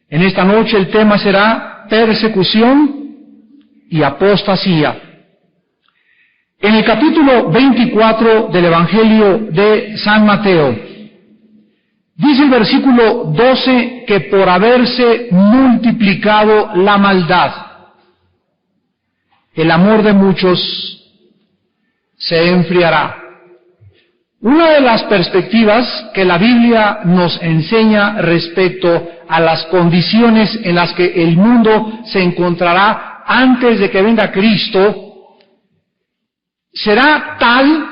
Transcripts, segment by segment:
En esta noche el tema será persecución y apostasía. En el capítulo 24 del Evangelio de San Mateo, dice el versículo 12 que por haberse multiplicado la maldad, el amor de muchos se enfriará. Una de las perspectivas que la Biblia nos enseña respecto a las condiciones en las que el mundo se encontrará antes de que venga Cristo, será tal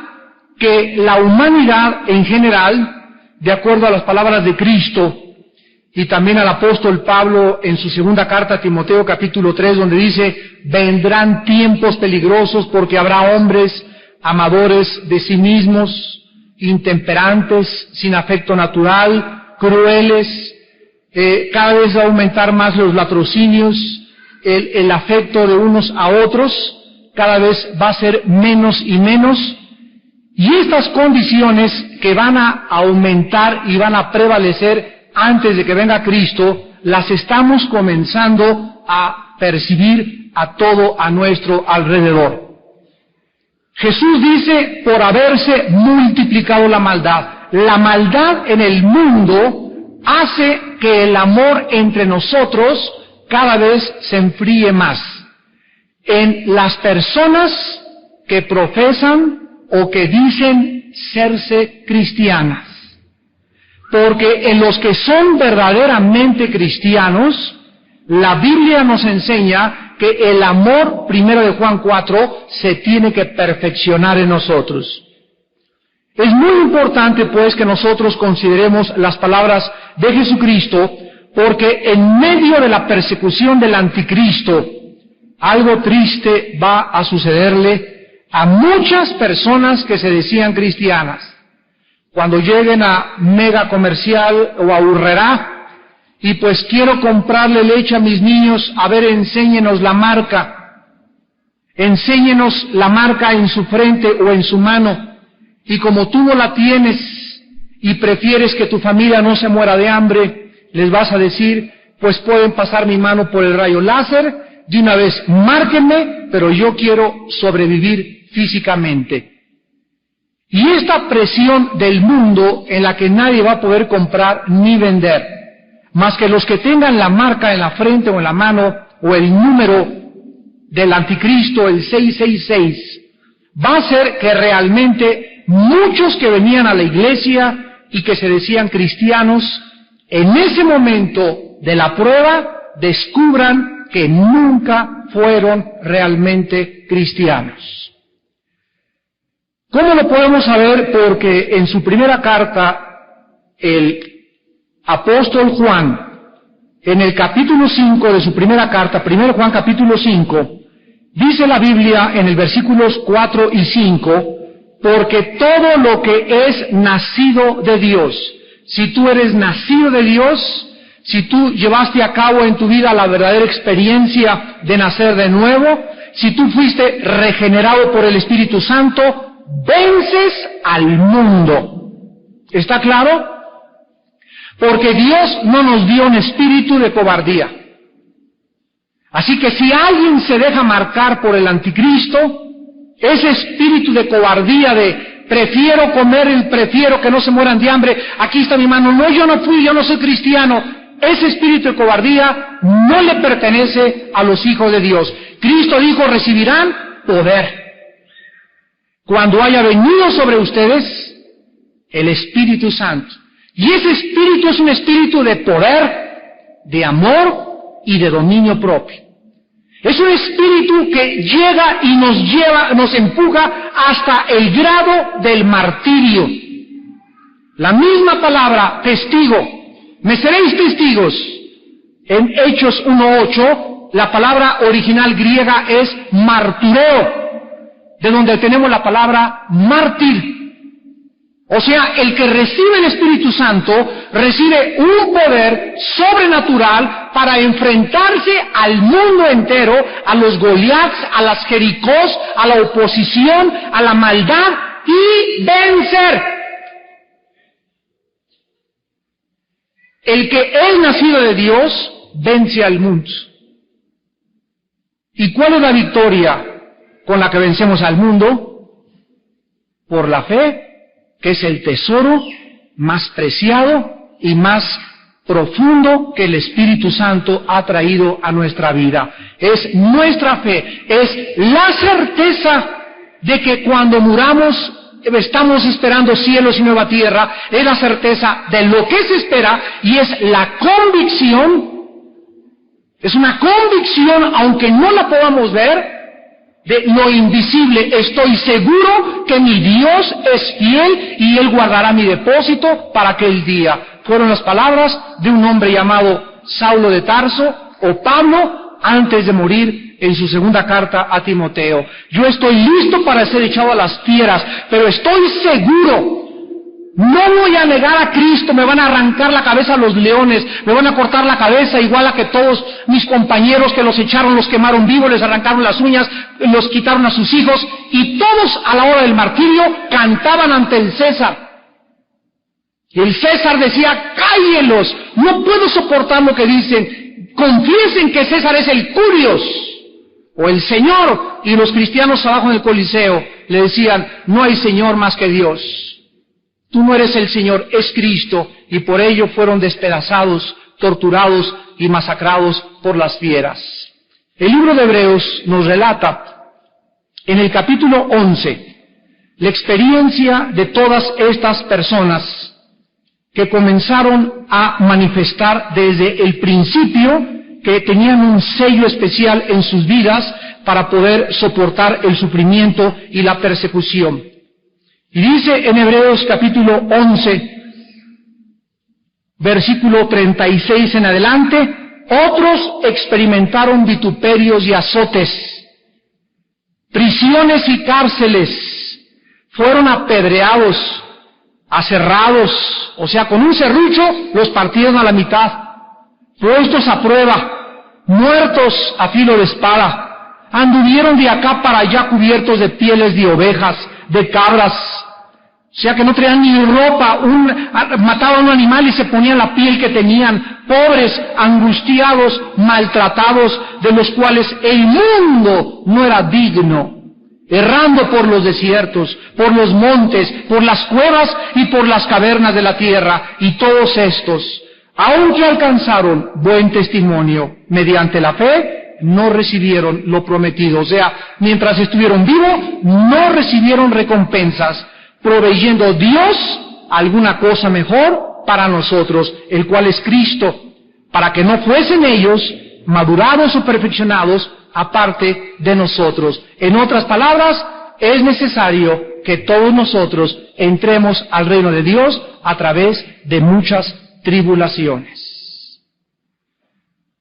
que la humanidad en general, de acuerdo a las palabras de Cristo, y también al apóstol Pablo en su segunda carta a Timoteo capítulo 3, donde dice, vendrán tiempos peligrosos porque habrá hombres amadores de sí mismos, intemperantes, sin afecto natural, crueles, cada vez va a aumentar más los latrocinios, el afecto de unos a otros, cada vez va a ser menos y menos, y estas condiciones que van a aumentar y van a prevalecer antes de que venga Cristo, las estamos comenzando a percibir a todo a nuestro alrededor. Jesús dice, por haberse multiplicado la maldad. La maldad en el mundo hace que el amor entre nosotros cada vez se enfríe más. En las personas que profesan o que dicen serse cristianas. Porque en los que son verdaderamente cristianos, la Biblia nos enseña que el amor, primero de Juan 4, se tiene que perfeccionar en nosotros. Es muy importante, pues, que nosotros consideremos las palabras de Jesucristo, porque en medio de la persecución del anticristo, algo triste va a sucederle a muchas personas que se decían cristianas. Cuando lleguen a Mega Comercial o a Urrera, y pues quiero comprarle leche a mis niños, a ver, enséñenos la marca en su frente o en su mano, y como tú no la tienes y prefieres que tu familia no se muera de hambre, les vas a decir, pues pueden pasar mi mano por el rayo láser, de una vez márquenme, pero yo quiero sobrevivir físicamente. Y esta presión del mundo en la que nadie va a poder comprar ni vender, más que los que tengan la marca en la frente o en la mano, o el número del anticristo, el 666, va a hacer que realmente muchos que venían a la iglesia y que se decían cristianos, en ese momento de la prueba, descubran que nunca fueron realmente cristianos. ¿Cómo lo podemos saber? Porque en su primera carta, el apóstol Juan, en el capítulo 5 de su primera carta, 1 Juan capítulo 5, dice la Biblia en el versículos 4 y 5, porque todo lo que es nacido de Dios, si tú eres nacido de Dios, si tú llevaste a cabo en tu vida la verdadera experiencia de nacer de nuevo, si tú fuiste regenerado por el Espíritu Santo, vences al mundo. ¿Está claro? Porque Dios no nos dio un espíritu de cobardía. Así que si alguien se deja marcar por el anticristo, ese espíritu de cobardía de prefiero comer, prefiero que no se mueran de hambre, aquí está mi mano, no, yo no fui, yo no soy cristiano, ese espíritu de cobardía no le pertenece a los hijos de Dios. Cristo dijo, recibirán poder cuando haya venido sobre ustedes el Espíritu Santo. Y ese espíritu es un espíritu de poder, de amor y de dominio propio. Es un espíritu que llega y nos empuja hasta el grado del martirio. La misma palabra, testigo, me seréis testigos. En Hechos 1:8, la palabra original griega es martureo, de donde tenemos la palabra mártir. O sea, el que recibe el Espíritu Santo recibe un poder sobrenatural para enfrentarse al mundo entero, a los Goliaths, a las Jericós, a la oposición, a la maldad y vencer. El que es nacido de Dios vence al mundo. ¿Y cuál es la victoria con la que vencemos al mundo? Por la fe, que es el tesoro más preciado y más profundo que el Espíritu Santo ha traído a nuestra vida. Es nuestra fe, es la certeza de que cuando muramos estamos esperando cielos y nueva tierra, es la certeza de lo que se espera y es la convicción, es una convicción, aunque no la podamos ver, de lo invisible. Estoy seguro que mi Dios es fiel y Él guardará mi depósito para aquel día. Fueron las palabras de un hombre llamado Saulo de Tarso, o Pablo, antes de morir en su segunda carta a Timoteo. Yo estoy listo para ser echado a las fieras, pero estoy seguro, no voy a negar a Cristo, me van a arrancar la cabeza a los leones, me van a cortar la cabeza igual a que todos mis compañeros que los echaron, los quemaron vivos, les arrancaron las uñas, los quitaron a sus hijos, y todos a la hora del martirio cantaban ante el César. Y el César decía, cállenlos, no puedo soportar lo que dicen, confiesen que César es el Curios, o el Señor. Y los cristianos abajo en el Coliseo le decían, no hay Señor más que Dios. Tú no eres el Señor, es Cristo, y por ello fueron despedazados, torturados y masacrados por las fieras. El libro de Hebreos nos relata, en el capítulo 11, la experiencia de todas estas personas que comenzaron a manifestar desde el principio que tenían un sello especial en sus vidas para poder soportar el sufrimiento y la persecución. Y dice en Hebreos capítulo 11, versículo 36 en adelante, otros experimentaron vituperios y azotes, prisiones y cárceles, fueron apedreados, aserrados, o sea, con un serrucho los partieron a la mitad, puestos a prueba, muertos a filo de espada, anduvieron de acá para allá cubiertos de pieles de ovejas, de cabras, o sea que no traían ni ropa, mataban a un animal y se ponían la piel que tenían, pobres, angustiados, maltratados, de los cuales el mundo no era digno, errando por los desiertos, por los montes, por las cuevas y por las cavernas de la tierra, y todos estos, aunque alcanzaron buen testimonio mediante la fe, no recibieron lo prometido. O sea, mientras estuvieron vivos, no recibieron recompensas, proveyendo Dios alguna cosa mejor para nosotros, el cual es Cristo, para que no fuesen ellos madurados o perfeccionados aparte de nosotros. En otras palabras, es necesario que todos nosotros entremos al reino de Dios a través de muchas tribulaciones.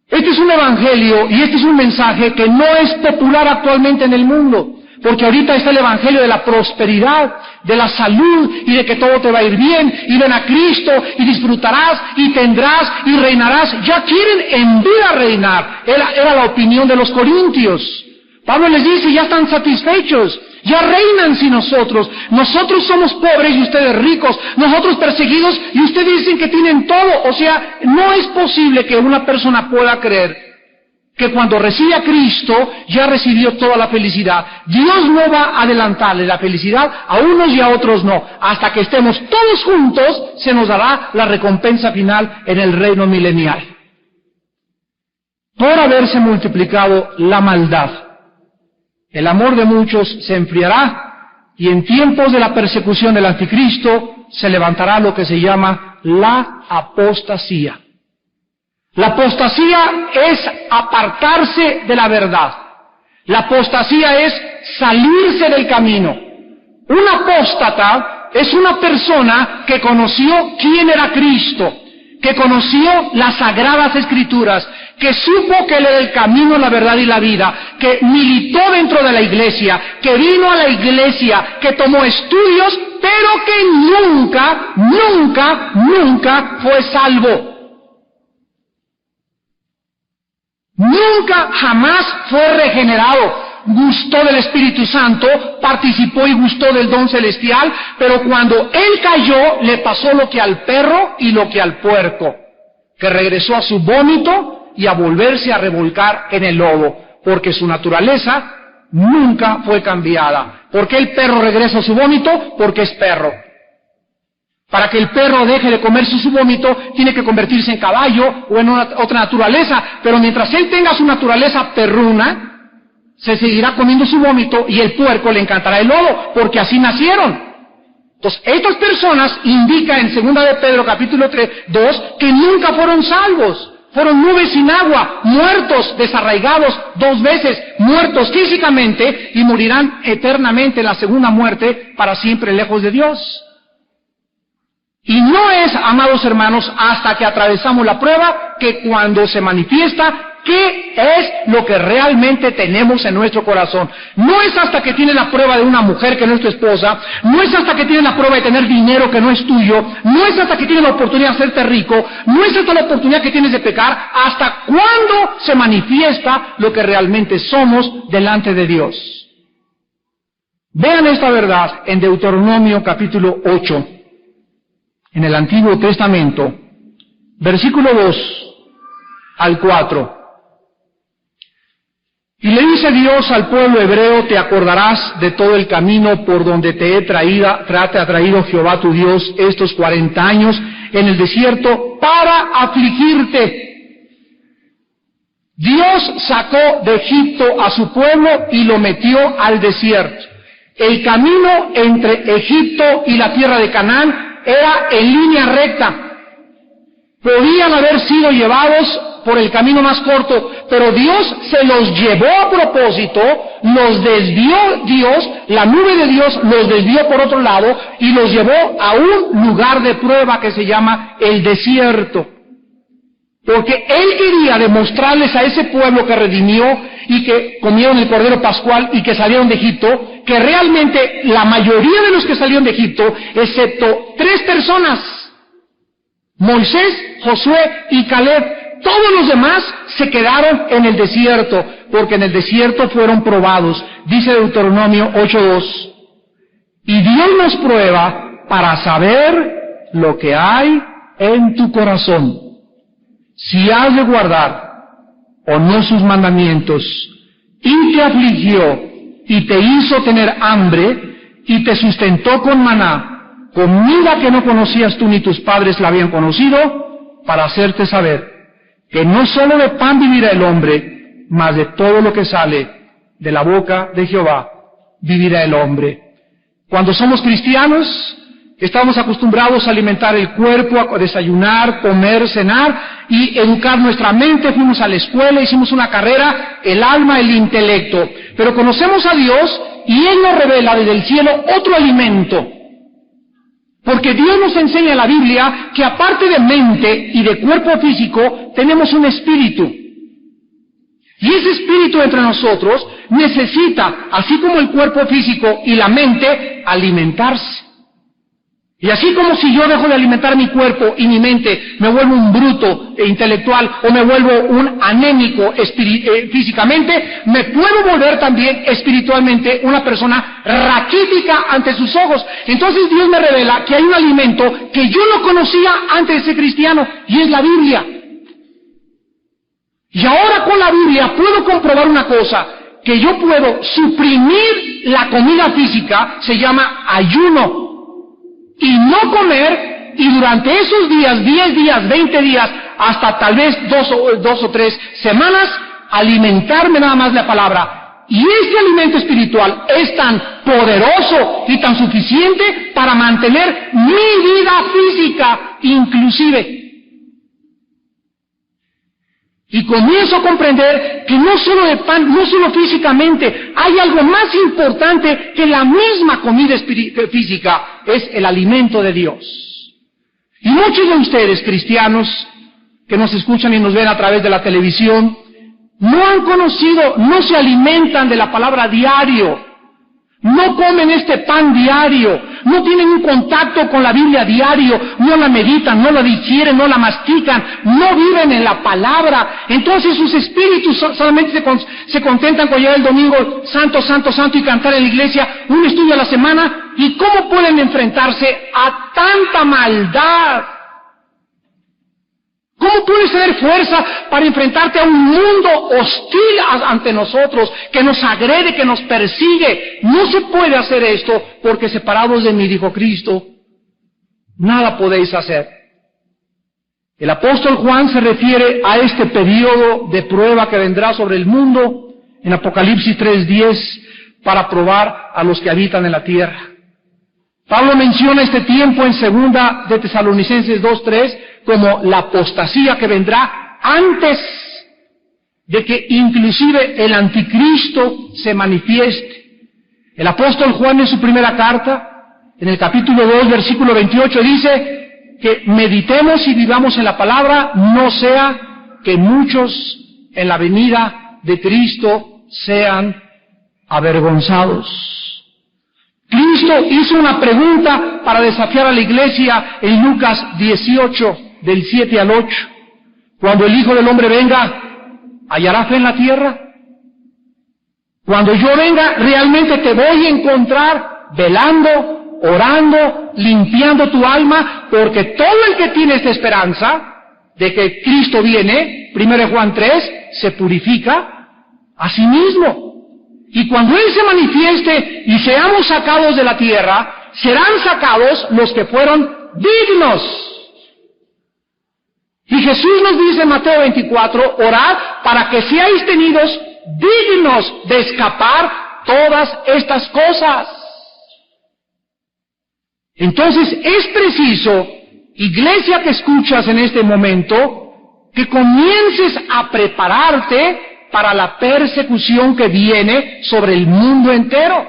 Este es un evangelio y este es un mensaje que no es popular actualmente en el mundo. Porque ahorita está el evangelio de la prosperidad, de la salud y de que todo te va a ir bien, y ven a Cristo y disfrutarás y tendrás y reinarás. Ya quieren en vida reinar. Era la opinión de los corintios. Pablo les dice, ya están satisfechos, ya reinan sin nosotros. Nosotros somos pobres y ustedes ricos, nosotros perseguidos y ustedes dicen que tienen todo. O sea, no es posible que una persona pueda creer que cuando recibe a Cristo ya recibió toda la felicidad. Dios no va a adelantarle la felicidad a unos y a otros no. Hasta que estemos todos juntos se nos dará la recompensa final en el reino milenial. Por haberse multiplicado la maldad, el amor de muchos se enfriará y en tiempos de la persecución del anticristo se levantará lo que se llama la apostasía. La apostasía es apartarse de la verdad. La apostasía es salirse del camino. Un apóstata es una persona que conoció quién era Cristo, que conoció las Sagradas Escrituras, que supo que Él era el camino, la verdad y la vida, que militó dentro de la iglesia, que vino a la iglesia, que tomó estudios, pero que nunca fue salvo. Nunca, jamás fue regenerado. Gustó del Espíritu Santo, participó y gustó del don celestial, pero cuando él cayó, le pasó lo que al perro y lo que al puerco, que regresó a su vómito y a volverse a revolcar en el lodo, porque su naturaleza nunca fue cambiada. ¿Por qué el perro regresa a su vómito? Porque es perro. Para que el perro deje de comerse su vómito, tiene que convertirse en caballo o en otra naturaleza. Pero mientras él tenga su naturaleza perruna, se seguirá comiendo su vómito y el puerco le encantará el lodo, porque así nacieron. Entonces, estas personas indican en 2 de Pedro capítulo 2 que nunca fueron salvos. Fueron nubes sin agua, muertos, desarraigados 2 veces, muertos físicamente y morirán eternamente en la segunda muerte para siempre lejos de Dios. Y no es, amados hermanos, hasta que atravesamos la prueba que cuando se manifiesta qué es lo que realmente tenemos en nuestro corazón. No es hasta que tienes la prueba de una mujer que no es tu esposa, no es hasta que tienes la prueba de tener dinero que no es tuyo, no es hasta que tienes la oportunidad de hacerte rico, no es hasta la oportunidad que tienes de pecar, hasta cuándo se manifiesta lo que realmente somos delante de Dios. Vean esta verdad en Deuteronomio capítulo 8. En el Antiguo Testamento, versículo 2 al 4. Y le dice Dios al pueblo hebreo, te acordarás de todo el camino por donde te ha traído Jehová tu Dios estos 40 años en el desierto para afligirte. Dios sacó de Egipto a su pueblo y lo metió al desierto. El camino entre Egipto y la tierra de Canaán era en línea recta. Podían haber sido llevados por el camino más corto, pero Dios se los llevó a propósito, los desvió Dios, la nube de Dios los desvió por otro lado y los llevó a un lugar de prueba que se llama el desierto. Porque Él quería demostrarles a ese pueblo que redimió y que comieron el Cordero Pascual y que salieron de Egipto, que realmente la mayoría de los que salieron de Egipto, excepto 3 personas, Moisés, Josué y Caleb, todos los demás se quedaron en el desierto, porque en el desierto fueron probados. Dice Deuteronomio 8:2, y Dios nos prueba para saber lo que hay en tu corazón, si has de guardar o no sus mandamientos, y te afligió, y te hizo tener hambre, y te sustentó con maná, comida que no conocías tú ni tus padres la habían conocido, para hacerte saber que no solo de pan vivirá el hombre, mas de todo lo que sale de la boca de Jehová vivirá el hombre. Cuando somos cristianos, estamos acostumbrados a alimentar el cuerpo, a desayunar, comer, cenar y educar nuestra mente. Fuimos a la escuela, hicimos una carrera, el alma, el intelecto. Pero conocemos a Dios y Él nos revela desde el cielo otro alimento. Porque Dios nos enseña en la Biblia que aparte de mente y de cuerpo físico, tenemos un espíritu. Y ese espíritu entre nosotros necesita, así como el cuerpo físico y la mente, alimentarse. Y así como si yo dejo de alimentar mi cuerpo y mi mente, me vuelvo un bruto intelectual o me vuelvo un anémico físicamente, me puedo volver también espiritualmente una persona raquítica ante sus ojos. Entonces Dios me revela que hay un alimento que yo no conocía antes de ser cristiano, y es la Biblia. Y ahora con la Biblia puedo comprobar una cosa, que yo puedo suprimir la comida física, se llama ayuno, y no comer, y durante esos días, 10 días, 20 días, hasta tal vez 2 o 3 semanas, alimentarme nada más de la palabra. Y este alimento espiritual es tan poderoso y tan suficiente para mantener mi vida física inclusive. Y comienzo a comprender que no solo de pan, no solo físicamente, hay algo más importante que la misma comida física, es el alimento de Dios. Y muchos de ustedes, cristianos, que nos escuchan y nos ven a través de la televisión, no han conocido, no se alimentan de la palabra diario, no comen este pan diario, no tienen un contacto con la Biblia diario, no la meditan, no la digieren, no la mastican, no viven en la palabra. Entonces sus espíritus solamente se contentan con llegar el domingo, santo, santo, santo, y cantar en la iglesia un estudio a la semana. ¿Y cómo pueden enfrentarse a tanta maldad? ¿Cómo puedes tener fuerza para enfrentarte a un mundo hostil ante nosotros, que nos agrede, que nos persigue? No se puede hacer esto, porque separados de mí, dijo Cristo, nada podéis hacer. El apóstol Juan se refiere a este periodo de prueba que vendrá sobre el mundo en Apocalipsis 3:10 para probar a los que habitan en la tierra. Pablo menciona este tiempo en 2 de Tesalonicenses 2:3 como la apostasía que vendrá antes de que inclusive el anticristo se manifieste. El apóstol Juan en su primera carta, en el capítulo 2, versículo 28, dice que meditemos y vivamos en la palabra, no sea que muchos en la venida de Cristo sean avergonzados. Cristo hizo una pregunta para desafiar a la iglesia en Lucas 18, del 7 al 8. Cuando el Hijo del Hombre venga, ¿hallará fe en la tierra? Cuando yo venga, realmente te voy a encontrar velando, orando, limpiando tu alma, porque todo el que tiene esta esperanza de que Cristo viene, 1 Juan 3, se purifica a sí mismo. Y cuando Él se manifieste y seamos sacados de la tierra, serán sacados los que fueron dignos. Y Jesús nos dice en Mateo 24, orad para que seáis tenidos dignos de escapar todas estas cosas. Entonces es preciso, iglesia que escuchas en este momento, que comiences a prepararte para la persecución que viene sobre el mundo entero.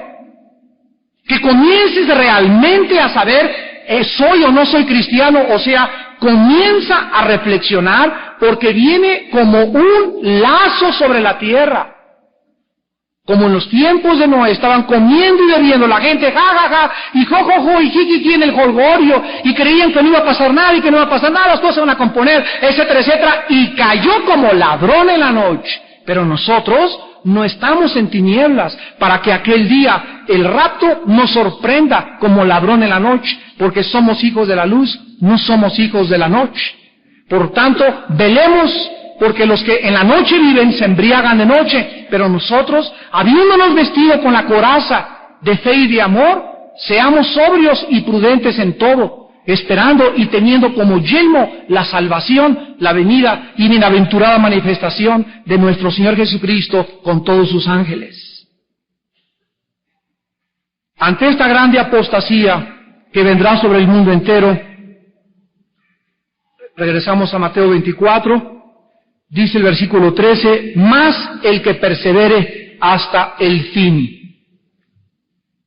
Que comiences realmente a saber, ¿soy o no soy cristiano? O sea, comienza a reflexionar, porque viene como un lazo sobre la tierra. Como en los tiempos de Noé, estaban comiendo y bebiendo la gente, ja, ja, ja, y jo, jo, jo, y jiji, en el jolgorio, y creían que no iba a pasar nada, y que no iba a pasar nada, las cosas se van a componer, etcétera, etcétera, y cayó como ladrón en la noche. Pero nosotros no estamos en tinieblas, para que aquel día el rapto nos sorprenda como ladrón en la noche, porque somos hijos de la luz, no somos hijos de la noche. Por tanto, velemos, porque los que en la noche viven se embriagan de noche, pero nosotros, habiéndonos vestido con la coraza de fe y de amor, seamos sobrios y prudentes en todo, esperando y teniendo como yelmo la salvación, la venida y bienaventurada manifestación de nuestro Señor Jesucristo con todos sus ángeles. Ante esta grande apostasía que vendrá sobre el mundo entero, regresamos a Mateo 24, dice el versículo 13, mas el que persevere hasta el fin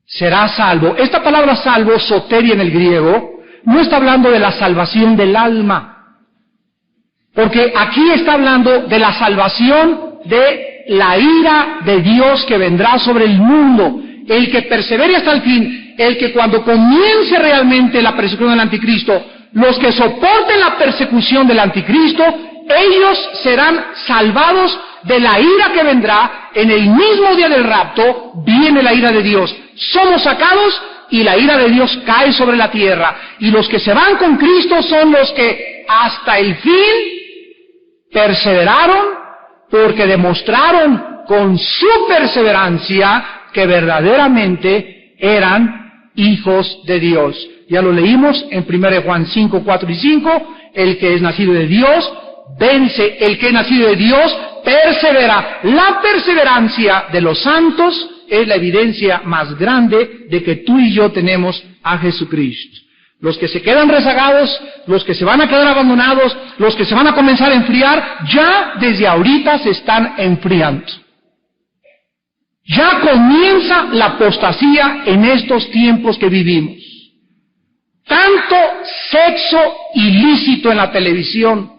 será salvo. Esta palabra salvo, soteria en el griego, no está hablando de la salvación del alma, porque aquí está hablando de la salvación de la ira de Dios que vendrá sobre el mundo. El que persevere hasta el fin, el que cuando comience realmente la persecución del anticristo, los que soporten la persecución del anticristo, ellos serán salvados de la ira que vendrá. En el mismo día del rapto viene la ira de Dios. Somos sacados y la ira de Dios cae sobre la tierra. Y los que se van con Cristo son los que hasta el fin perseveraron, porque demostraron con su perseverancia que verdaderamente eran hijos de Dios. Ya lo leímos en 1 Juan 5, 4 y 5, el que es nacido de Dios vence, el que es nacido de Dios persevera. La perseverancia de los santos es la evidencia más grande de que tú y yo tenemos a Jesucristo. Los que se quedan rezagados, los que se van a quedar abandonados, los que se van a comenzar a enfriar, ya desde ahorita se están enfriando. Ya comienza la apostasía en estos tiempos que vivimos. Tanto sexo ilícito en la televisión,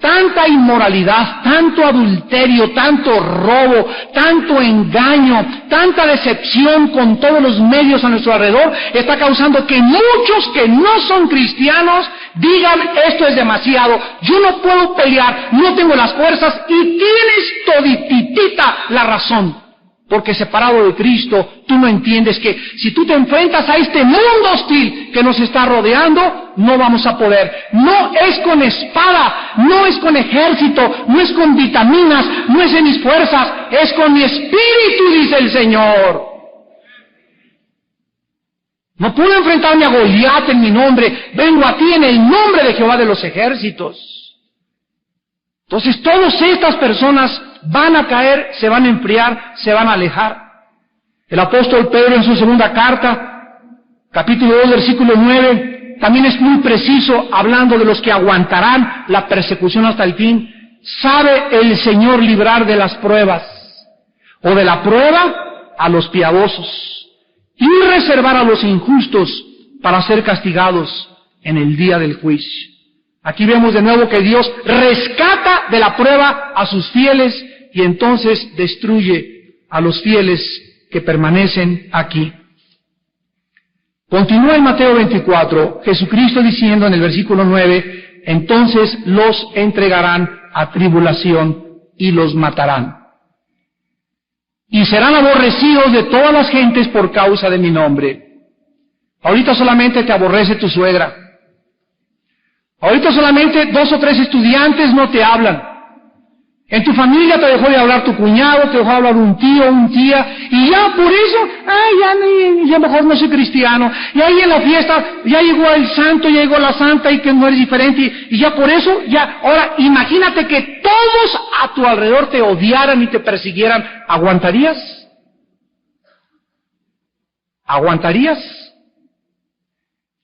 tanta inmoralidad, tanto adulterio, tanto robo, tanto engaño, tanta decepción con todos los medios a nuestro alrededor, está causando que muchos que no son cristianos digan, esto es demasiado, yo no puedo pelear, no tengo las fuerzas, y tienes todititita la razón. Porque separado de Cristo, tú no entiendes que si tú te enfrentas a este mundo hostil que nos está rodeando, no vamos a poder. No es con espada, no es con ejército, no es con vitaminas, no es en mis fuerzas, es con mi espíritu, dice el Señor. No puedo enfrentarme a Goliat en mi nombre, vengo a ti en el nombre de Jehová de los ejércitos. Entonces todas estas personas van a caer, se van a enfriar, se van a alejar. El apóstol Pedro en su segunda carta, capítulo 2, versículo 9, también es muy preciso hablando de los que aguantarán la persecución hasta el fin. ¿Sabe el Señor librar de las pruebas o de la prueba a los piadosos y reservar a los injustos para ser castigados en el día del juicio? Aquí vemos de nuevo que Dios rescata de la prueba a sus fieles y entonces destruye a los fieles que permanecen aquí. Continúa en Mateo 24, Jesucristo diciendo en el versículo 9, entonces los entregarán a tribulación y los matarán. Y serán aborrecidos de todas las gentes por causa de mi nombre. Ahorita solamente te aborrece tu suegra. Ahorita solamente 2 o 3 estudiantes no te hablan. En tu familia te dejó de hablar tu cuñado, te dejó de hablar un tío, un tía, y ya por eso, ya mejor no soy cristiano. Y ahí en la fiesta, ya llegó el santo, ya llegó la santa, y que no eres diferente, y ya por eso, ahora imagínate que todos a tu alrededor te odiaran y te persiguieran. ¿Aguantarías? ¿Aguantarías?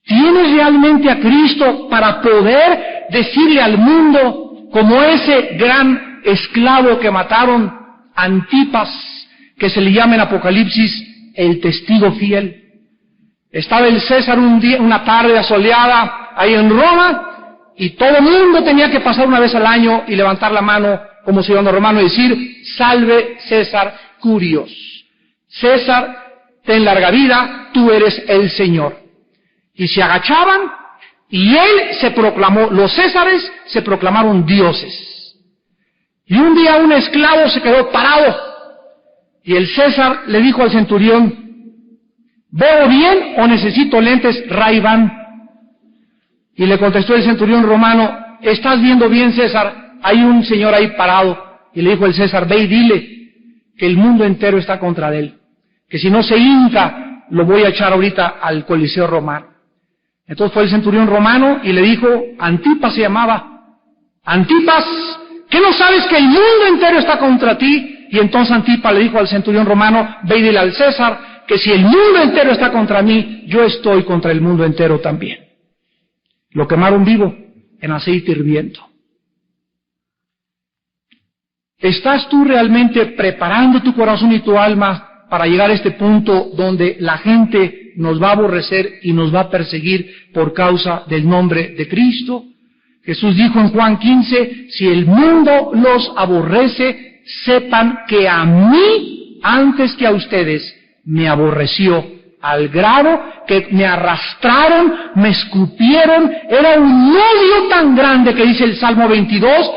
¿Tienes realmente a Cristo para poder decirle al mundo, como ese gran esclavo que mataron, Antipas, que se le llama en Apocalipsis el testigo fiel? Estaba el César un día, una tarde asoleada ahí en Roma, y todo el mundo tenía que pasar una vez al año y levantar la mano como ciudadano romano y decir, salve César Curios. César, ten larga vida, tú eres el Señor. Y se agachaban, y él se proclamó, los Césares se proclamaron dioses. Y un día un esclavo se quedó parado, y el César le dijo al centurión, ¿veo bien o necesito lentes Ray-Ban? Y le contestó el centurión romano, ¿estás viendo bien, César? Hay un señor ahí parado. Y le dijo el César, ve y dile que el mundo entero está contra él, que si no se hinca, lo voy a echar ahorita al Coliseo romano. Entonces fue el centurión romano y le dijo, Antipas se llamaba, Antipas, ¿qué no sabes que el mundo entero está contra ti? Y entonces Antipas le dijo al centurión romano, ve y dile al César, que si el mundo entero está contra mí, yo estoy contra el mundo entero también. Lo quemaron vivo en aceite hirviendo. ¿Estás tú realmente preparando tu corazón y tu alma para llegar a este punto donde la gente nos va a aborrecer y nos va a perseguir por causa del nombre de Cristo? Jesús dijo en Juan 15, si el mundo los aborrece, sepan que a mí, antes que a ustedes, me aborreció, al grado que me arrastraron, me escupieron. Era un odio tan grande que dice el Salmo 22,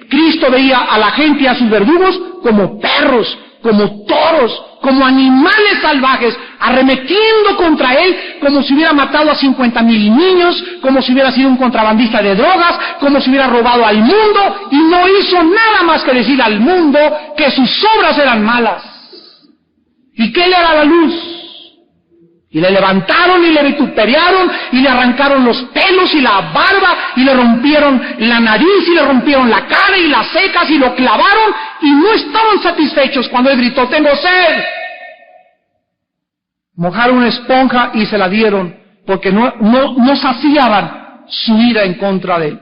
Cristo veía a la gente y a sus verdugos como perros, como toros, como animales salvajes, arremetiendo contra él como si hubiera matado a 50,000 niños, como si hubiera sido un contrabandista de drogas, como si hubiera robado al mundo, y no hizo nada más que decir al mundo que sus obras eran malas y que él era la luz. Y le levantaron y le vituperaron y le arrancaron los pelos y la barba y le rompieron la nariz y le rompieron la cara y las cejas y lo clavaron y no estaban satisfechos cuando él gritó, tengo sed. Mojaron una esponja y se la dieron porque no saciaban su ira en contra de él.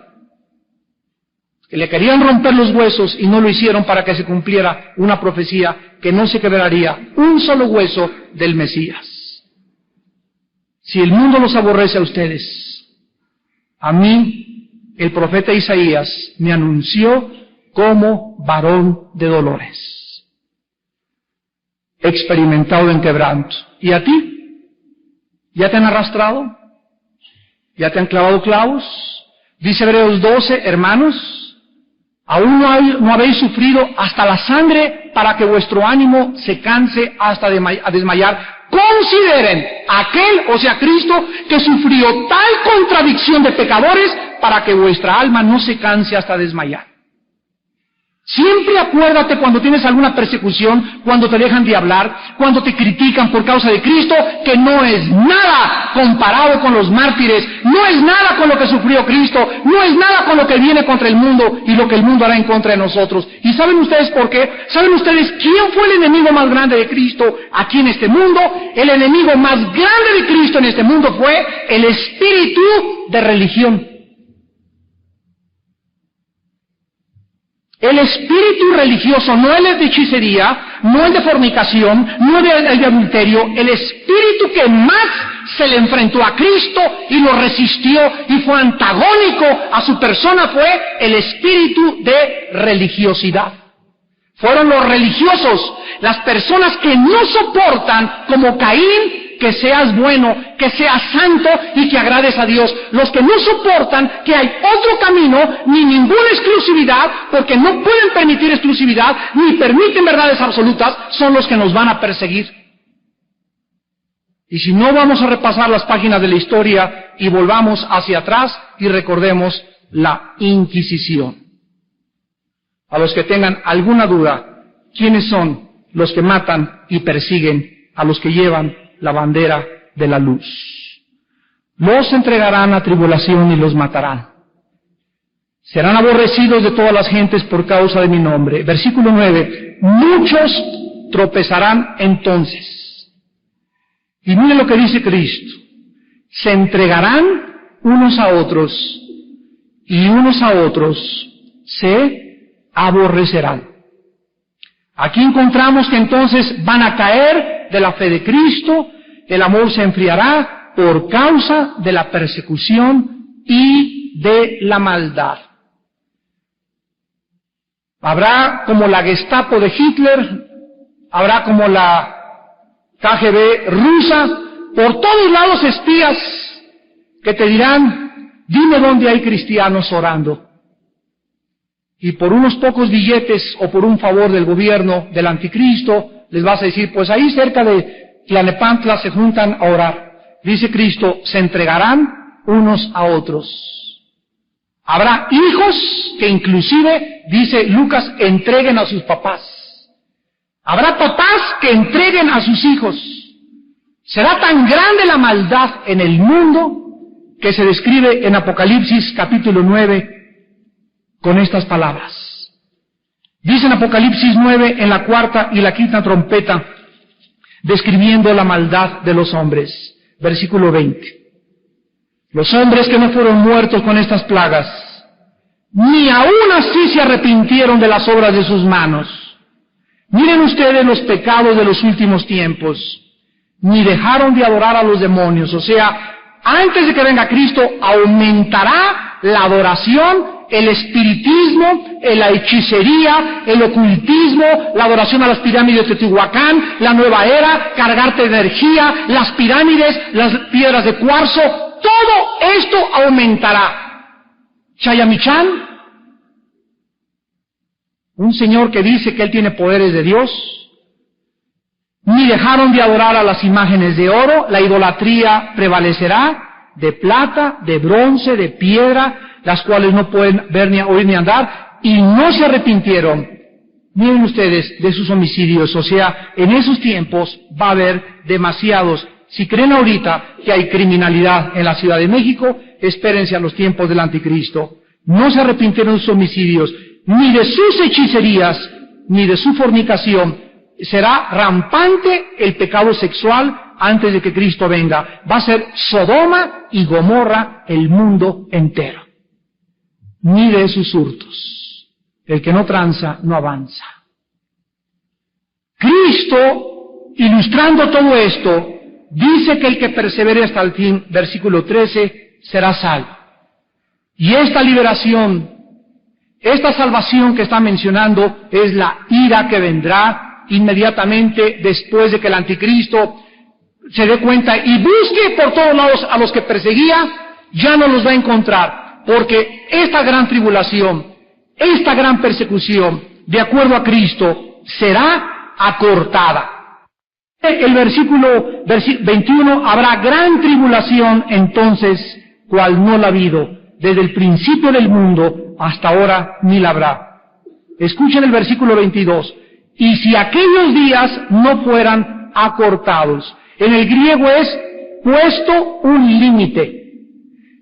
Que le querían romper los huesos y no lo hicieron para que se cumpliera una profecía que no se quebraría un solo hueso del Mesías. Si el mundo los aborrece a ustedes, a mí, el profeta Isaías me anunció como varón de dolores, experimentado en quebranto. ¿Y a ti? ¿Ya te han arrastrado? ¿Ya te han clavado clavos? Dice Hebreos 12, hermanos, Aún no habéis sufrido hasta la sangre para que vuestro ánimo se canse hasta desmayar. Consideren aquel, o sea Cristo, que sufrió tal contradicción de pecadores para que vuestra alma no se canse hasta desmayar. Siempre acuérdate cuando tienes alguna persecución, cuando te dejan de hablar, cuando te critican por causa de Cristo, que no es nada comparado con los mártires, no es nada con lo que sufrió Cristo, no es nada con lo que viene contra el mundo y lo que el mundo hará en contra de nosotros. ¿Y saben ustedes por qué? ¿Saben ustedes quién fue el enemigo más grande de Cristo aquí en este mundo? El enemigo más grande de Cristo en este mundo fue el espíritu de religión. El espíritu religioso, no el de hechicería, no el de fornicación, no el de adulterio, el espíritu que más se le enfrentó a Cristo y lo resistió y fue antagónico a su persona fue el espíritu de religiosidad. Fueron los religiosos, las personas que no soportan, como Caín, que seas bueno, que seas santo y que agrades a Dios. Los que no soportan que hay otro camino, ni ninguna exclusividad, porque no pueden permitir exclusividad, ni permiten verdades absolutas, son los que nos van a perseguir. Y si no, vamos a repasar las páginas de la historia y volvamos hacia atrás y recordemos la Inquisición. A los que tengan alguna duda, ¿quiénes son los que matan y persiguen a los que llevan la bandera de la luz? Los entregarán a tribulación y los matarán. Serán aborrecidos de todas las gentes por causa de mi nombre. Versículo 9. Muchos tropezarán entonces. Y miren lo que dice Cristo. Se entregarán unos a otros y unos a otros se aborrecerán. Aquí encontramos que entonces van a caer de la fe de Cristo, el amor se enfriará por causa de la persecución y de la maldad. Habrá como la Gestapo de Hitler, habrá como la KGB rusa, por todos lados espías que te dirán, dime dónde hay cristianos orando. Y por unos pocos billetes o por un favor del gobierno del anticristo, les vas a decir, pues ahí cerca de Tlalnepantla se juntan a orar. Dice Cristo, se entregarán unos a otros. Habrá hijos que inclusive, dice Lucas, entreguen a sus papás. Habrá papás que entreguen a sus hijos. Será tan grande la maldad en el mundo que se describe en Apocalipsis capítulo 9 con estas palabras. Dice en Apocalipsis 9, en la cuarta y la quinta trompeta, describiendo la maldad de los hombres. Versículo 20. Los hombres que no fueron muertos con estas plagas, ni aún así se arrepintieron de las obras de sus manos. Miren ustedes los pecados de los últimos tiempos, ni dejaron de adorar a los demonios. O sea, antes de que venga Cristo, aumentará la adoración, el espiritismo, la hechicería, el ocultismo, la adoración a las pirámides de Teotihuacán, la nueva era, cargarte de energía, las pirámides, las piedras de cuarzo, todo esto aumentará. Chayamichán, un señor que dice que él tiene poderes de Dios, ni dejaron de adorar a las imágenes de oro, la idolatría prevalecerá, de plata, de bronce, de piedra, las cuales no pueden ver ni oír ni andar, y no se arrepintieron, miren ustedes, de sus homicidios. O sea, en esos tiempos va a haber demasiados. Si creen ahorita que hay criminalidad en la Ciudad de México, espérense a los tiempos del anticristo. No se arrepintieron de sus homicidios, ni de sus hechicerías, ni de su fornicación. Será rampante el pecado sexual antes de que Cristo venga. Va a ser Sodoma y Gomorra el mundo entero. Ni de sus hurtos. El que no tranza, no avanza. Cristo, ilustrando todo esto, dice que el que persevere hasta el fin, versículo 13, será salvo. Y esta liberación, esta salvación que está mencionando, es la ira que vendrá inmediatamente después de que el anticristo se dé cuenta y busque por todos lados a los que perseguía, ya no los va a encontrar. Porque esta gran tribulación, esta gran persecución, de acuerdo a Cristo, será acortada. El versículo 21, habrá gran tribulación entonces, cual no la ha habido, desde el principio del mundo hasta ahora ni la habrá. Escuchen el versículo 22. Y si aquellos días no fueran acortados. En el griego es puesto un límite.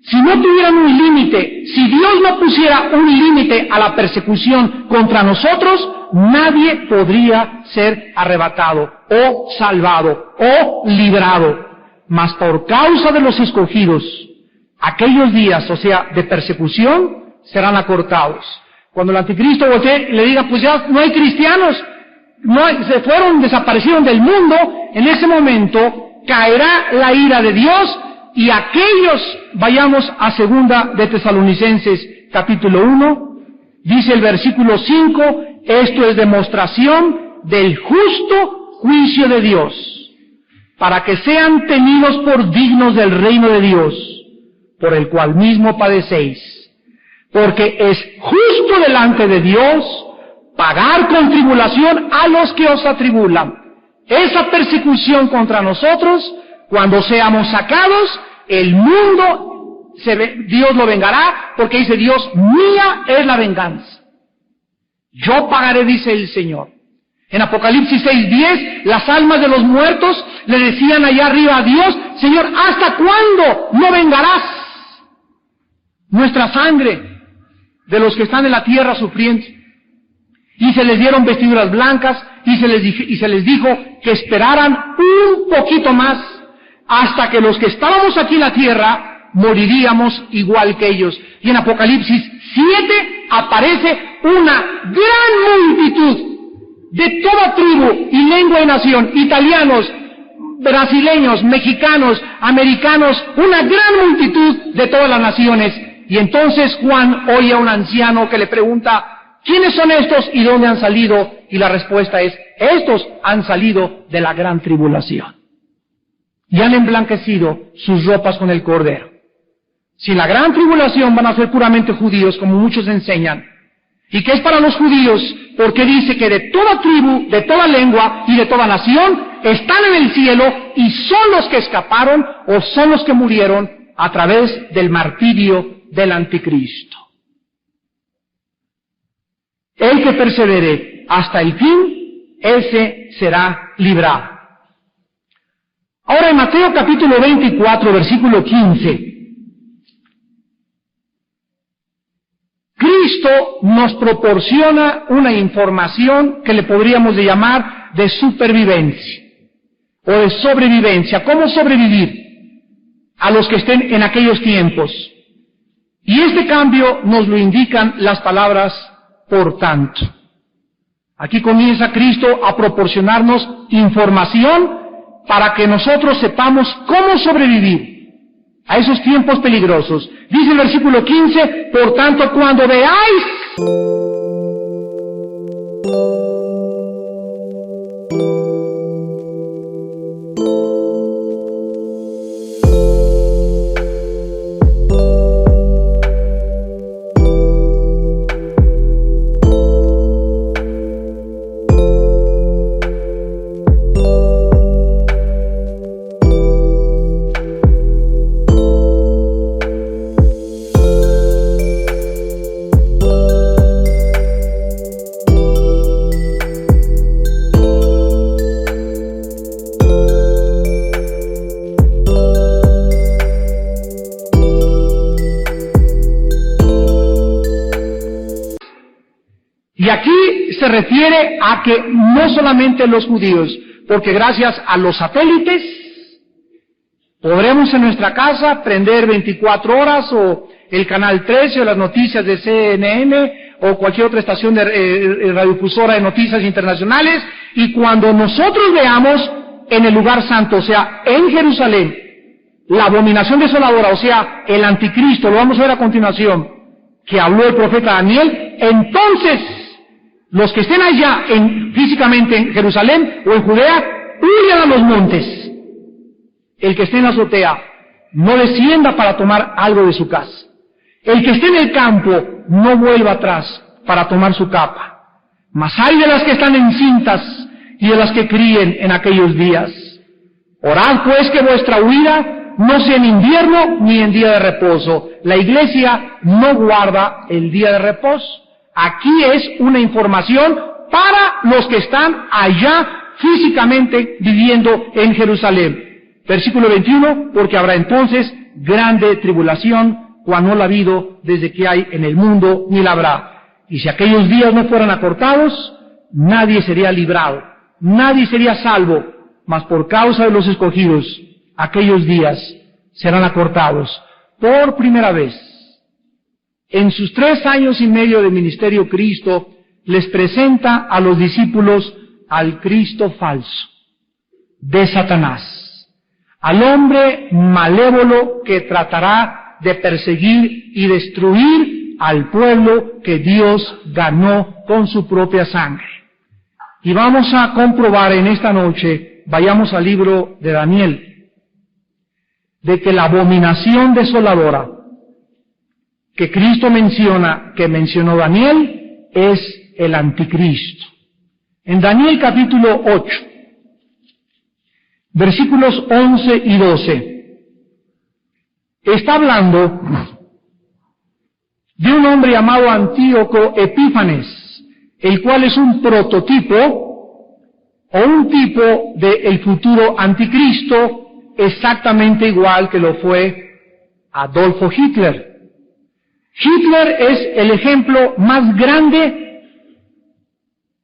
Si no tuvieran un límite, si Dios no pusiera un límite a la persecución contra nosotros, nadie podría ser arrebatado, o salvado, o librado. Mas por causa de los escogidos, aquellos días, o sea, de persecución, serán acortados. Cuando el anticristo voltee y le diga, pues ya no hay cristianos, se fueron, desaparecieron del mundo, en ese momento caerá la ira de Dios, y aquellos, vayamos a 2 de Tesalonicenses, capítulo 1, dice el versículo 5, esto es demostración del justo juicio de Dios, para que sean tenidos por dignos del reino de Dios, por el cual mismo padecéis. Porque es justo delante de Dios pagar con tribulación a los que os atribulan. Esa persecución contra nosotros, cuando seamos sacados, el mundo, Dios lo vengará, porque dice Dios, mía es la venganza. Yo pagaré, dice el Señor. En Apocalipsis 6:10, las almas de los muertos le decían allá arriba a Dios, Señor, ¿hasta cuándo no vengarás nuestra sangre de los que están en la tierra sufriendo? Y se les dieron vestiduras blancas, y se les dijo que esperaran un poquito más, hasta que los que estábamos aquí en la tierra moriríamos igual que ellos. Y en Apocalipsis 7 aparece una gran multitud de toda tribu y lengua y nación, italianos, brasileños, mexicanos, americanos, una gran multitud de todas las naciones. Y entonces Juan oye a un anciano que le pregunta, ¿quiénes son estos y dónde han salido? Y la respuesta es, estos han salido de la gran tribulación y han emblanquecido sus ropas con el Cordero. Si la gran tribulación van a ser puramente judíos, como muchos enseñan, y que es para los judíos, porque dice que de toda tribu, de toda lengua y de toda nación están en el cielo, y son los que escaparon o son los que murieron a través del martirio del anticristo. El que persevere hasta el fin, ese será librado. Ahora en Mateo capítulo 24, versículo 15, Cristo nos proporciona una información que le podríamos llamar de supervivencia o de sobrevivencia. ¿Cómo sobrevivir a los que estén en aquellos tiempos? Y este cambio nos lo indican las palabras por tanto. Aquí comienza Cristo a proporcionarnos información para que nosotros sepamos cómo sobrevivir a esos tiempos peligrosos. Dice el versículo 15, por tanto, cuando veáis y aquí se refiere a que no solamente los judíos, porque gracias a los satélites podremos en nuestra casa prender 24 horas o el canal 13 o las noticias de CNN o cualquier otra estación de radiodifusora de noticias internacionales, y cuando nosotros veamos en el lugar santo, o sea, en Jerusalén, la abominación desoladora, o sea, el anticristo, lo vamos a ver a continuación, que habló el profeta Daniel, entonces los que estén allá físicamente en Jerusalén o en Judea, huyan a los montes. El que esté en la azotea, no descienda para tomar algo de su casa. El que esté en el campo, no vuelva atrás. para tomar su capa. Mas hay de las que están encintas y de las que críen en aquellos días. Orad pues que vuestra huida no sea en invierno ni en día de reposo. La iglesia no guarda el día de reposo. Aquí es una información para los que están allá físicamente viviendo en Jerusalén. Versículo 21, porque habrá entonces grande tribulación, cual no la ha habido desde que hay en el mundo, ni la habrá. Y si aquellos días no fueran acortados, nadie sería librado, nadie sería salvo, mas por causa de los escogidos, aquellos días serán acortados. Por primera vez, en sus 3 años y medio de ministerio, Cristo les presenta a los discípulos al Cristo falso, de Satanás, al hombre malévolo que tratará de perseguir y destruir al pueblo que Dios ganó con su propia sangre. Y vamos a comprobar en esta noche, vayamos al libro de Daniel, de que la abominación desoladora que Cristo menciona, que mencionó Daniel, es el anticristo. En Daniel capítulo 8, versículos 11 y 12, está hablando de un hombre llamado Antíoco Epífanes, el cual es un prototipo o un tipo del futuro anticristo, exactamente igual que lo fue Adolfo Hitler. Hitler es el ejemplo más grande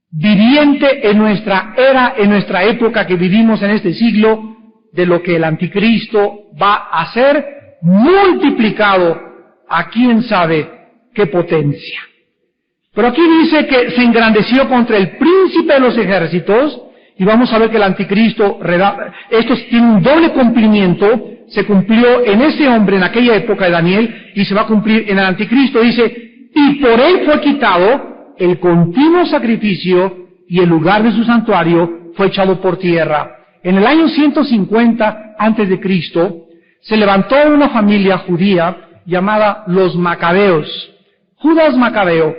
viviente en nuestra era, en nuestra época que vivimos en este siglo, de lo que el anticristo va a ser multiplicado a quién sabe qué potencia. Pero aquí dice que se engrandeció contra el príncipe de los ejércitos, y vamos a ver que el anticristo, esto tiene un doble cumplimiento, se cumplió en ese hombre en aquella época de Daniel, y se va a cumplir en el anticristo. Dice, y por él fue quitado el continuo sacrificio, y el lugar de su santuario fue echado por tierra. En el año 150 antes de Cristo, se levantó una familia judía llamada los Macabeos. Judas Macabeo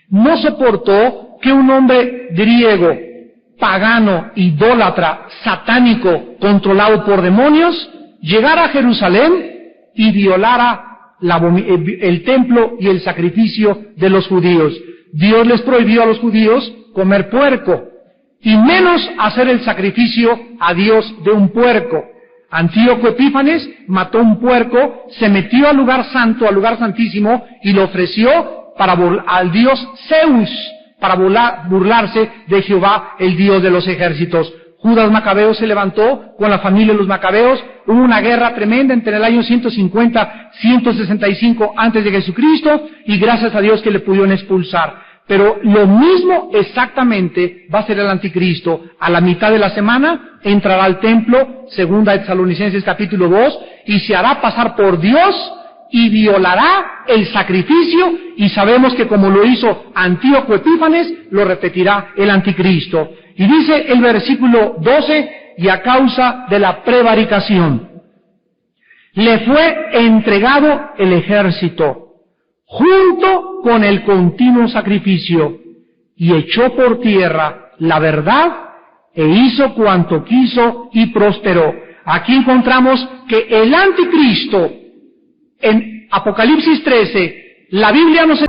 no soportó que un hombre griego, pagano, idólatra, satánico, controlado por demonios, llegara a Jerusalén y violara el templo y el sacrificio de los judíos. Dios les prohibió a los judíos comer puerco, y menos hacer el sacrificio a Dios de un puerco. Antíoco Epífanes mató un puerco, se metió al lugar santo, al lugar santísimo, y lo ofreció al dios Zeus, para burlarse de Jehová, el Dios de los ejércitos. Judas Macabeo se levantó con la familia de los Macabeos, hubo una guerra tremenda entre el año 150 y 165 antes de Jesucristo, y gracias a Dios que le pudieron expulsar. Pero lo mismo exactamente va a ser el anticristo. A la mitad de la semana entrará al templo, segunda de Tesalonicenses capítulo 2, y se hará pasar por Dios y violará el sacrificio, y sabemos que como lo hizo Antíoco Epífanes, lo repetirá el anticristo. Y dice el versículo 12, y a causa de la prevaricación, le fue entregado el ejército, junto con el continuo sacrificio, y echó por tierra la verdad, e hizo cuanto quiso, y prosperó. Aquí encontramos que el anticristo, en Apocalipsis 13, la Biblia nos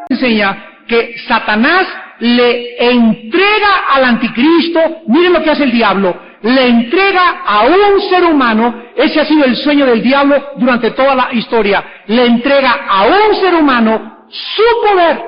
enseña que Satanás le entrega al anticristo, miren lo que hace el diablo, le entrega a un ser humano, ese ha sido el sueño del diablo durante toda la historia, le entrega a un ser humano su poder,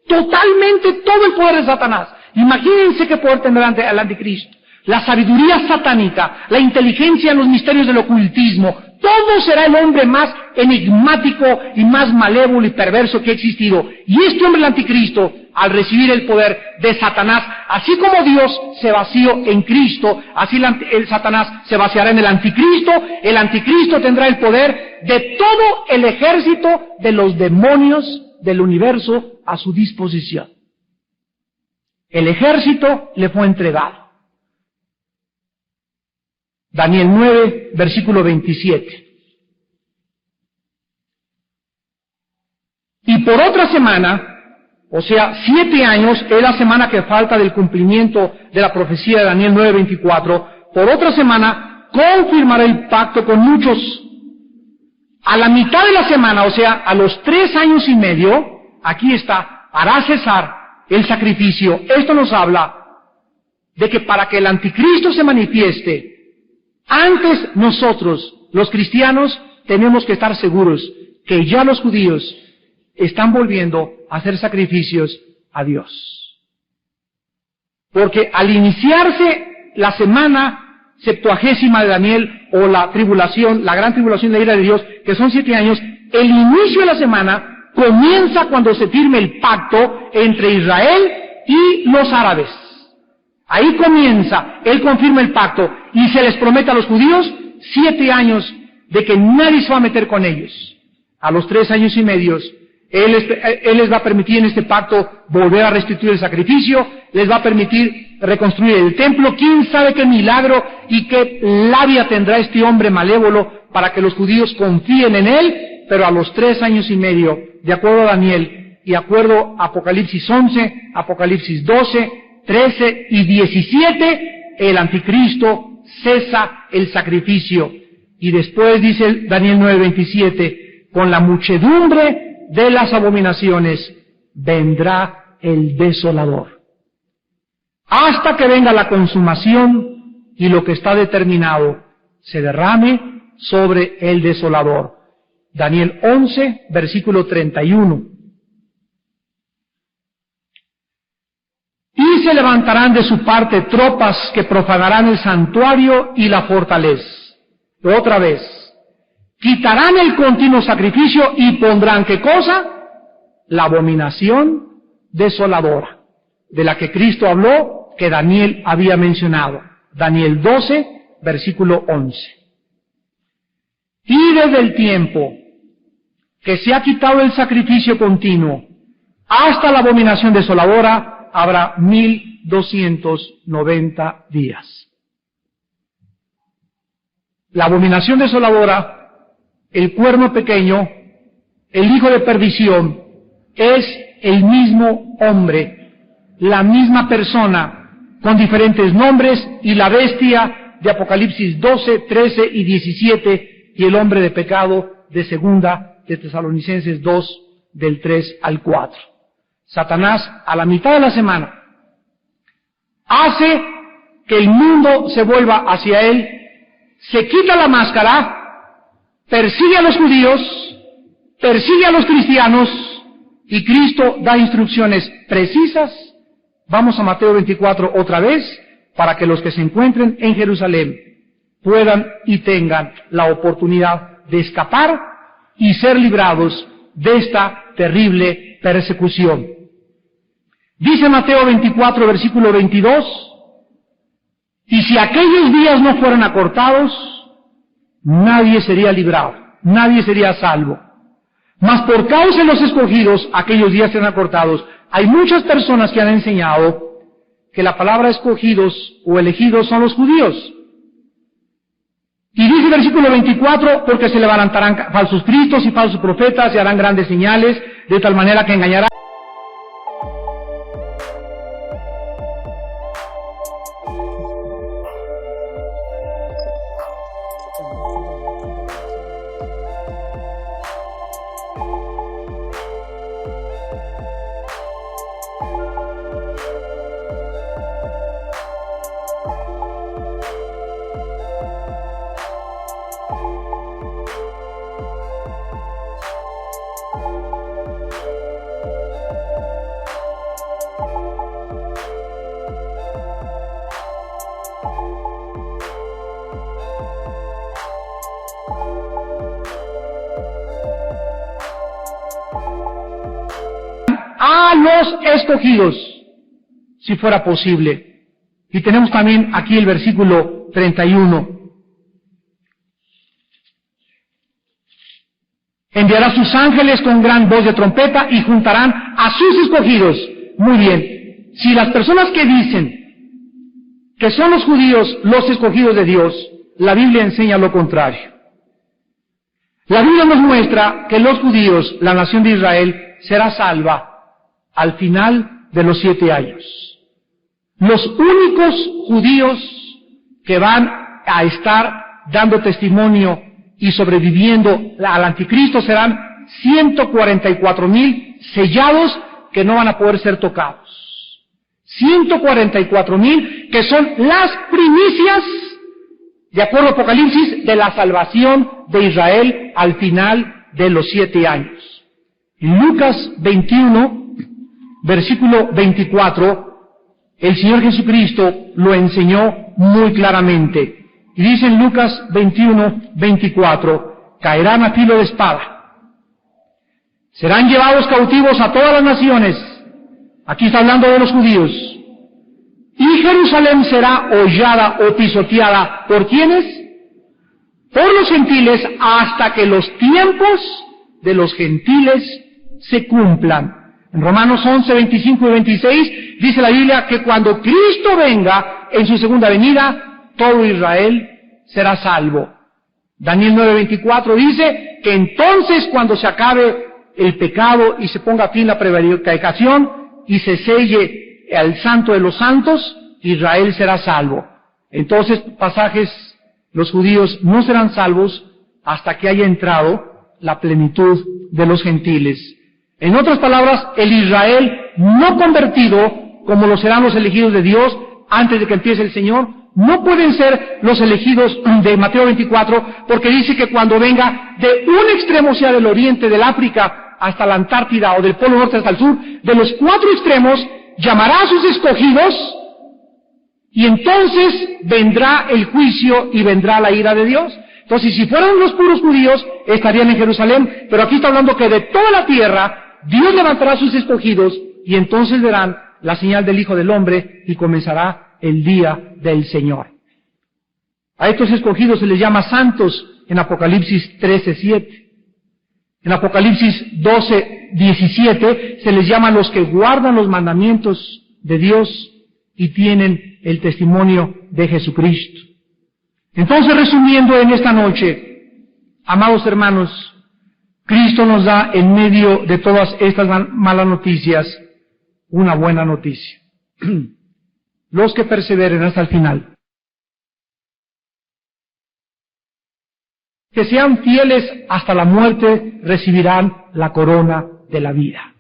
totalmente todo el poder de Satanás. Imagínense qué poder tendrá el anticristo. La sabiduría satánica, la inteligencia en los misterios del ocultismo, todo será el hombre más enigmático y más malévolo y perverso que ha existido. Y este hombre, el anticristo, al recibir el poder de Satanás, así como Dios se vació en Cristo, así el Satanás se vaciará en el anticristo. El anticristo tendrá el poder de todo el ejército de los demonios del universo a su disposición. El ejército le fue entregado. Daniel 9, versículo 27. Y por otra semana, o sea, 7 años, es la semana que falta del cumplimiento de la profecía de Daniel 9, 24, por otra semana confirmará el pacto con muchos. A la mitad de la semana, o sea, a los 3 años y medio, aquí está, hará cesar el sacrificio. Esto nos habla de que para que el anticristo se manifieste, antes nosotros, los cristianos, tenemos que estar seguros que ya los judíos están volviendo a hacer sacrificios a Dios. Porque al iniciarse la semana 70 de Daniel, o la tribulación, la gran tribulación de la ira de Dios, que son 7 años, el inicio de la semana comienza cuando se firme el pacto entre Israel y los árabes. Ahí comienza, él confirma el pacto y se les promete a los judíos 7 años de que nadie se va a meter con ellos. A los 3 años y medio, él les va a permitir en este pacto volver a restituir el sacrificio, les va a permitir reconstruir el templo. ¿Quién sabe qué milagro y qué labia tendrá este hombre malévolo para que los judíos confíen en él? Pero a los 3 años y medio, de acuerdo a Daniel y de acuerdo a Apocalipsis 11, Apocalipsis 12, 13 y 17, el anticristo cesa el sacrificio. Y después dice Daniel 9:27, con la muchedumbre de las abominaciones vendrá el desolador. Hasta que venga la consumación y lo que está determinado se derrame sobre el desolador. Daniel 11, versículo 31. Y se levantarán de su parte tropas que profanarán el santuario y la fortaleza. Otra vez, quitarán el continuo sacrificio y pondrán, ¿qué cosa? La abominación desoladora, de la que Cristo habló, que Daniel había mencionado. Daniel 12, versículo 11. Y desde el tiempo que se ha quitado el sacrificio continuo hasta la abominación desoladora, habrá 1290 días. La abominación desoladora, el cuerno pequeño, el hijo de perdición, es el mismo hombre, la misma persona, con diferentes nombres, y la bestia de Apocalipsis 12, 13 y 17, y el hombre de pecado de segunda de Tesalonicenses 2, del 3 al 4. Satanás, a la mitad de la semana, hace que el mundo se vuelva hacia él, se quita la máscara, persigue a los judíos, persigue a los cristianos, y Cristo da instrucciones precisas. Vamos a Mateo 24 otra vez, para que los que se encuentren en Jerusalén puedan y tengan la oportunidad de escapar y ser librados de esta terrible persecución. Dice Mateo 24, versículo 22, y si aquellos días no fueran acortados, nadie sería librado, nadie sería salvo. Mas por causa de los escogidos, aquellos días serán acortados. Hay muchas personas que han enseñado que la palabra escogidos o elegidos son los judíos. Y dice el versículo 24, porque se levantarán falsos cristos y falsos profetas y harán grandes señales, de tal manera que engañarán. escogidos, si fuera posible. Y tenemos también aquí el versículo 31. Enviará sus ángeles con gran voz de trompeta y juntarán a sus escogidos. Muy bien. Si las personas que dicen que son los judíos los escogidos de Dios, la Biblia enseña lo contrario. La Biblia nos muestra que los judíos, la nación de Israel, será salva al final de los 7 años. Los únicos judíos que van a estar dando testimonio y sobreviviendo al anticristo serán 144,000 sellados que no van a poder ser tocados. 144,000 que son las primicias, de acuerdo a Apocalipsis, de la salvación de Israel al final de los 7 años. En Lucas 21, versículo 24, el Señor Jesucristo lo enseñó muy claramente. Y dice en Lucas 21, 24, caerán a filo de espada, serán llevados cautivos a todas las naciones. Aquí está hablando de los judíos. Y Jerusalén será hollada o pisoteada. ¿Por quiénes? Por los gentiles, hasta que los tiempos de los gentiles se cumplan. En Romanos 11, 25 y 26 dice la Biblia que cuando Cristo venga en su segunda venida, todo Israel será salvo. Daniel 9, 24 dice que entonces cuando se acabe el pecado y se ponga fin la prevaricación y se selle al santo de los santos, Israel será salvo. Entonces, pasajes, los judíos no serán salvos hasta que haya entrado la plenitud de los gentiles. En otras palabras, el Israel no convertido, como lo serán los elegidos de Dios antes de que empiece el Señor, no pueden ser los elegidos de Mateo 24, porque dice que cuando venga de un extremo, sea del oriente, del África, hasta la Antártida, o del Polo Norte hasta el sur, de los 4 extremos, llamará a sus escogidos, y entonces vendrá el juicio y vendrá la ira de Dios. Entonces, si fueran los puros judíos, estarían en Jerusalén, pero aquí está hablando que de toda la tierra, Dios levantará a sus escogidos, y entonces verán la señal del Hijo del Hombre, y comenzará el día del Señor. A estos escogidos se les llama santos en Apocalipsis 13:7. En Apocalipsis 12:17 se les llama los que guardan los mandamientos de Dios y tienen el testimonio de Jesucristo. Entonces, resumiendo en esta noche, amados hermanos, Cristo nos da en medio de todas estas malas noticias una buena noticia. Los que perseveren hasta el final, que sean fieles hasta la muerte, recibirán la corona de la vida.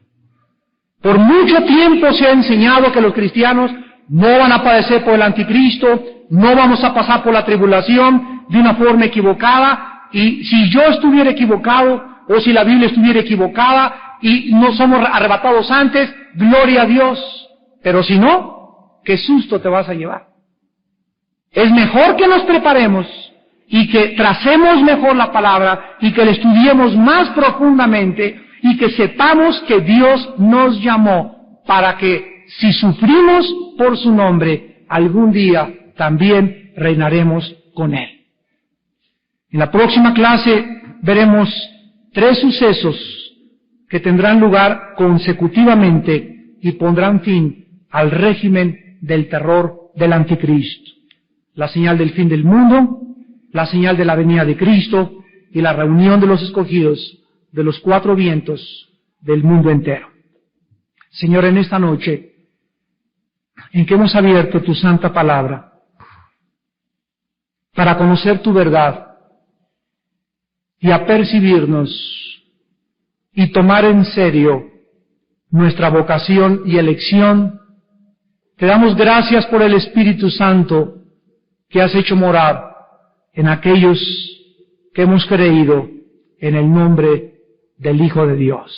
Por mucho tiempo se ha enseñado que los cristianos no van a padecer por el anticristo, no vamos a pasar por la tribulación de una forma equivocada, y si yo estuviera equivocado, o si la Biblia estuviera equivocada, y no somos arrebatados antes, gloria a Dios. Pero si no, qué susto te vas a llevar. Es mejor que nos preparemos, y que tracemos mejor la palabra, y que la estudiemos más profundamente, y que sepamos que Dios nos llamó para que, si sufrimos por su nombre, algún día también reinaremos con Él. En la próxima clase veremos 3 sucesos que tendrán lugar consecutivamente y pondrán fin al régimen del terror del anticristo. La señal del fin del mundo, la señal de la venida de Cristo y la reunión de los escogidos de los 4 vientos del mundo entero. Señor, en esta noche en que hemos abierto tu santa palabra para conocer tu verdad y apercibirnos y tomar en serio nuestra vocación y elección, te damos gracias por el Espíritu Santo que has hecho morar en aquellos que hemos creído en el nombre del Hijo de Dios.